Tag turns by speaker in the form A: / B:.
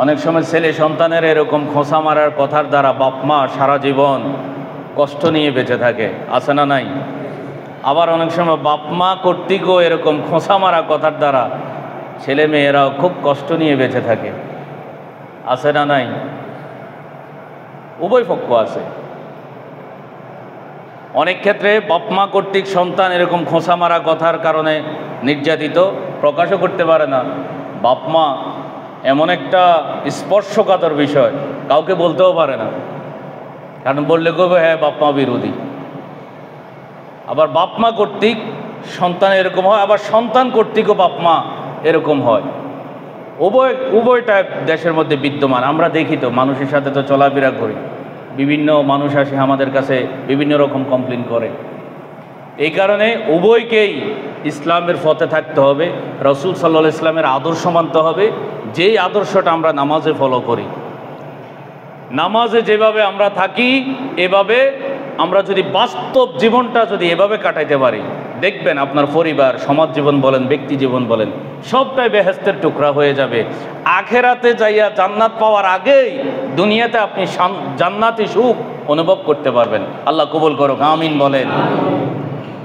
A: অনেক সময় ছেলে সন্তানের এরকম খোঁচা মারার কথার দ্বারা বাপ মা সারা জীবন কষ্ট নিয়ে বেঁচে থাকে, আছে না নাই? আবার অনেক সময় বাপ মা কর্তৃকও এরকম খোঁচা মারা কথার দ্বারা ছেলে মেয়েরাও খুব কষ্ট নিয়ে বেঁচে থাকে, আছে না নাই? উভয় পক্ষ আছে। অনেক ক্ষেত্রে বাপ মা কর্তৃক সন্তান এরকম খোঁচা মারা কথার কারণে নির্যাতিত, প্রকাশও করতে পারে না। বাপ মা এমন একটা স্পর্শকাতর বিষয়, কাউকে বলতেও পারে না, কারণ বললে কবে হ্যাঁ বাপ মা বিরোধী। আবার বাপ মা কর্তৃক সন্তান এরকম হয়, আবার সন্তান কর্তৃকও বাপ মা এরকম হয়। উভয়টা দেশের মধ্যে বিদ্যমান। আমরা দেখি তো, মানুষের সাথে তো চলাফেরা করি, বিভিন্ন মানুষ আসে আমাদের কাছে বিভিন্ন রকম কমপ্লেন করে। এই কারণে উভয়কেই ইসলামের পথে থাকতে হবে, রাসূল সাল্লাল্লাহু আলাইহি ইসলামের আদর্শ মানতে হবে। যেই আদর্শটা আমরা নামাজে ফলো করি, নামাজে যেভাবে আমরা থাকি, এভাবে আমরা যদি বাস্তব জীবনটা যদি এভাবে কাটাইতে পারি, দেখবেন আপনার পরিবার, সমাজ জীবন বলেন, ব্যক্তি জীবন বলেন, সবটাই বেহেশতের টুকরা হয়ে যাবে। আখেরাতে যাইয়া জান্নাত পাওয়ার আগেই দুনিয়াতে আপনি জান্নাতি সুখ অনুভব করতে পারবেন। আল্লাহ কবুল করুক, আমিন বলেন।